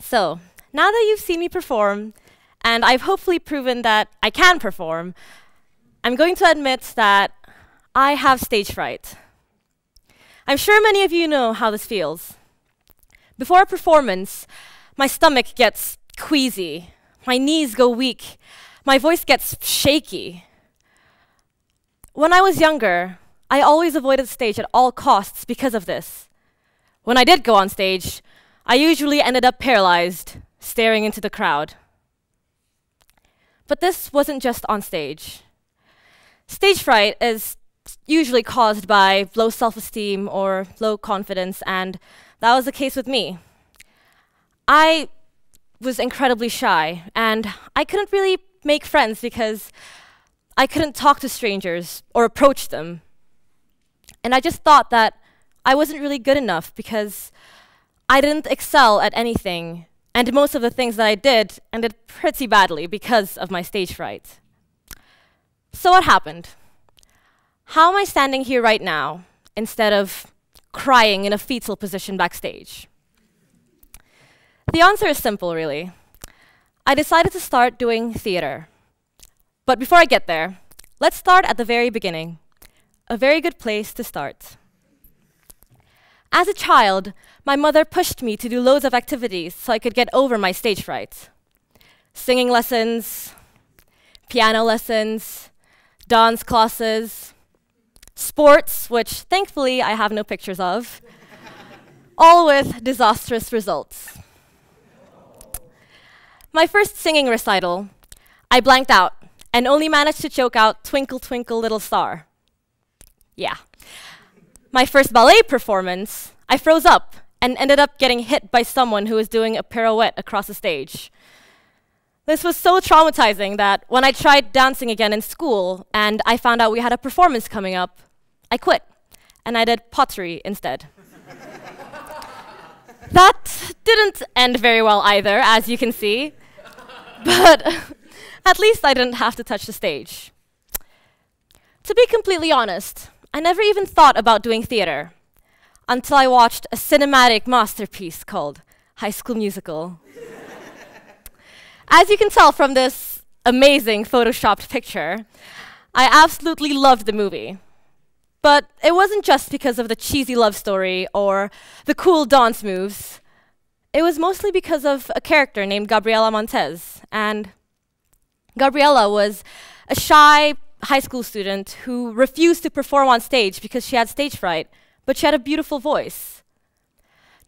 So, now that you've seen me perform, and I've hopefully proven that I can perform, I'm going to admit that I have stage fright. I'm sure many of you know how this feels. Before a performance, my stomach gets queasy, my knees go weak, my voice gets shaky. When I was younger, I always avoided stage at all costs because of this. When I did go on stage, I usually ended up paralyzed, staring into the crowd. But this wasn't just on stage. Stage fright is usually caused by low self-esteem or low confidence, and that was the case with me. I was incredibly shy, and I couldn't really make friends because I couldn't talk to strangers or approach them. And I just thought that I wasn't really good enough because I didn't excel at anything, and most of the things that I did ended pretty badly because of my stage fright. So what happened? How am I standing here right now instead of crying in a fetal position backstage? The answer is simple, really. I decided to start doing theater. But before I get there, let's start at the very beginning. A very good place to start. As a child, my mother pushed me to do loads of activities so I could get over my stage fright. Singing lessons, piano lessons, dance classes, sports, which thankfully I have no pictures of, all with disastrous results. My first singing recital, I blanked out and only managed to choke out "Twinkle, Twinkle, Little Star." Yeah. My first ballet performance, I froze up and ended up getting hit by someone who was doing a pirouette across the stage. This was so traumatizing that when I tried dancing again in school and I found out we had a performance coming up, I quit and I did pottery instead. That didn't end very well either, as you can see, but at least I didn't have to touch the stage. To be completely honest, I never even thought about doing theater until I watched a cinematic masterpiece called High School Musical. As you can tell from this amazing photoshopped picture, I absolutely loved the movie. But it wasn't just because of the cheesy love story or the cool dance moves. It was mostly because of a character named Gabriella Montez. And Gabriella was a shy high school student who refused to perform on stage because she had stage fright, but she had a beautiful voice.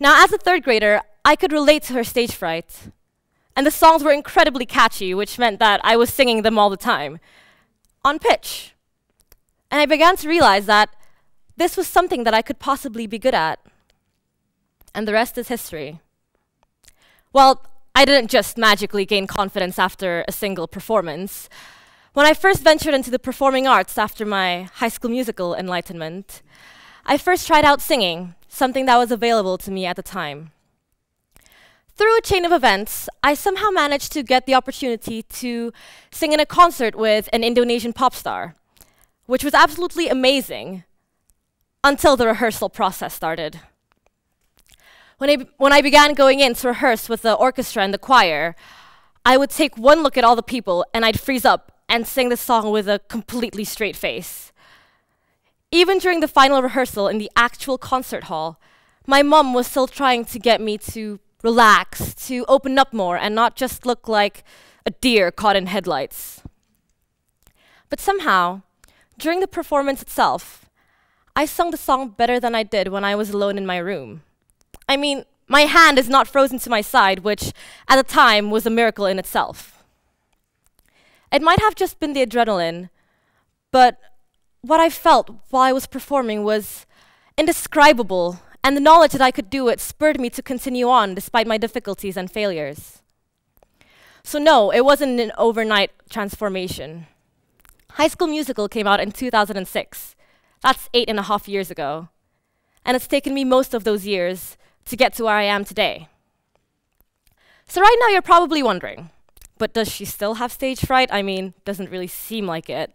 Now, as a third grader, I could relate to her stage fright. And the songs were incredibly catchy, which meant that I was singing them all the time, on pitch. And I began to realize that this was something that I could possibly be good at. And the rest is history. Well, I didn't just magically gain confidence after a single performance. When I first ventured into the performing arts after my High School Musical enlightenment, I first tried out singing, something that was available to me at the time. Through a chain of events, I somehow managed to get the opportunity to sing in a concert with an Indonesian pop star, which was absolutely amazing until the rehearsal process started. When I began going in to rehearse with the orchestra and the choir, I would take one look at all the people and I'd freeze up and sing the song with a completely straight face. Even during the final rehearsal in the actual concert hall, my mom was still trying to get me to relax, to open up more and not just look like a deer caught in headlights. But somehow, during the performance itself, I sung the song better than I did when I was alone in my room. I mean, my hand is not frozen to my side, which at the time was a miracle in itself. It might have just been the adrenaline, but what I felt while I was performing was indescribable, and the knowledge that I could do it spurred me to continue on despite my difficulties and failures. So no, it wasn't an overnight transformation. High School Musical came out in 2006. That's 8.5 years ago. And it's taken me most of those years to get to where I am today. So right now you're probably wondering, but does she still have stage fright? I mean, doesn't really seem like it.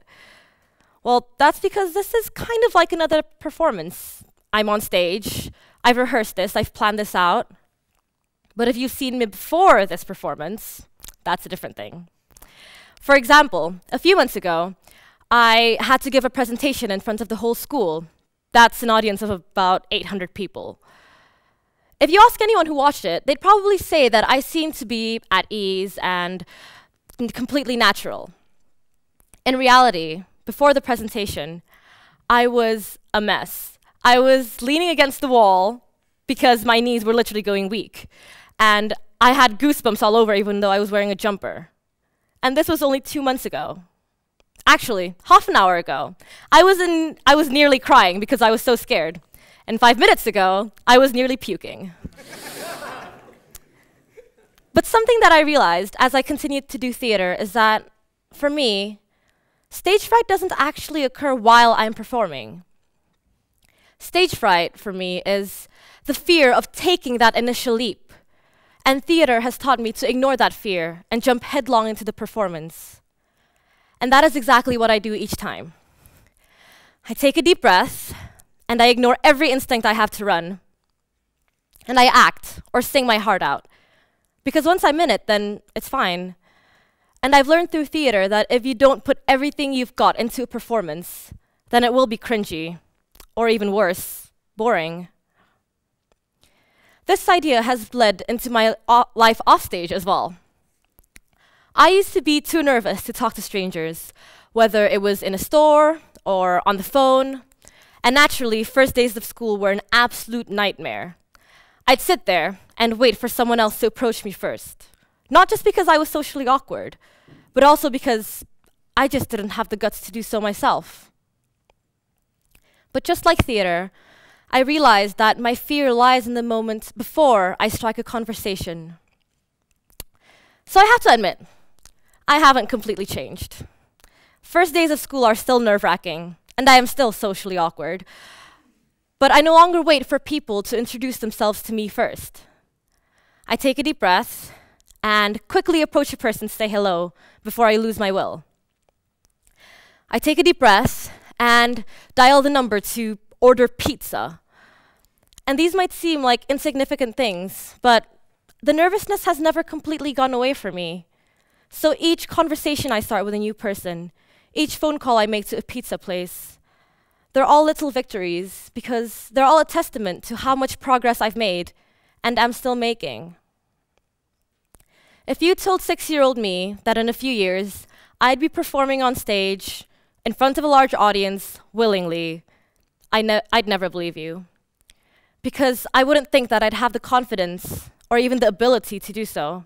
Well, that's because this is kind of like another performance. I'm on stage, I've rehearsed this, I've planned this out. But if you've seen me before this performance, that's a different thing. For example, a few months ago, I had to give a presentation in front of the whole school. That's an audience of about 800 people. If you ask anyone who watched it, they'd probably say that I seemed to be at ease and completely natural. In reality, before the presentation, I was a mess. I was leaning against the wall because my knees were literally going weak. And I had goosebumps all over even though I was wearing a jumper. And this was only 2 months ago. Actually, half an hour ago, I was nearly crying because I was so scared. And 5 minutes ago, I was nearly puking. But something that I realized as I continued to do theater is that, for me, stage fright doesn't actually occur while I'm performing. Stage fright, for me, is the fear of taking that initial leap. And theater has taught me to ignore that fear and jump headlong into the performance. And that is exactly what I do each time. I take a deep breath, and I ignore every instinct I have to run. And I act or sing my heart out. Because once I'm in it, then it's fine. And I've learned through theater that if you don't put everything you've got into a performance, then it will be cringy, or even worse, boring. This idea has led into my life offstage as well. I used to be too nervous to talk to strangers, whether it was in a store or on the phone. And naturally, first days of school were an absolute nightmare. I'd sit there and wait for someone else to approach me first. Not just because I was socially awkward, but also because I just didn't have the guts to do so myself. But just like theater, I realized that my fear lies in the moment before I strike a conversation. So I have to admit, I haven't completely changed. First days of school are still nerve-wracking, and I am still socially awkward. But I no longer wait for people to introduce themselves to me first. I take a deep breath and quickly approach a person to say hello before I lose my will. I take a deep breath and dial the number to order pizza. And these might seem like insignificant things, but the nervousness has never completely gone away from me. So each conversation I start with a new person, each phone call I make to a pizza place, they're all little victories because they're all a testament to how much progress I've made and am still making. If you told 6-year-old me that in a few years I'd be performing on stage in front of a large audience willingly, I'd never believe you. Because I wouldn't think that I'd have the confidence or even the ability to do so.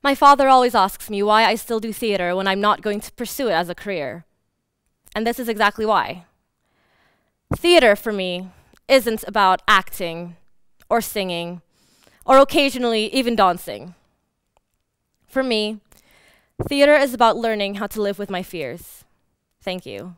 My father always asks me why I still do theater when I'm not going to pursue it as a career. And this is exactly why. Theater, for me, isn't about acting or singing or occasionally even dancing. For me, theater is about learning how to live with my fears. Thank you.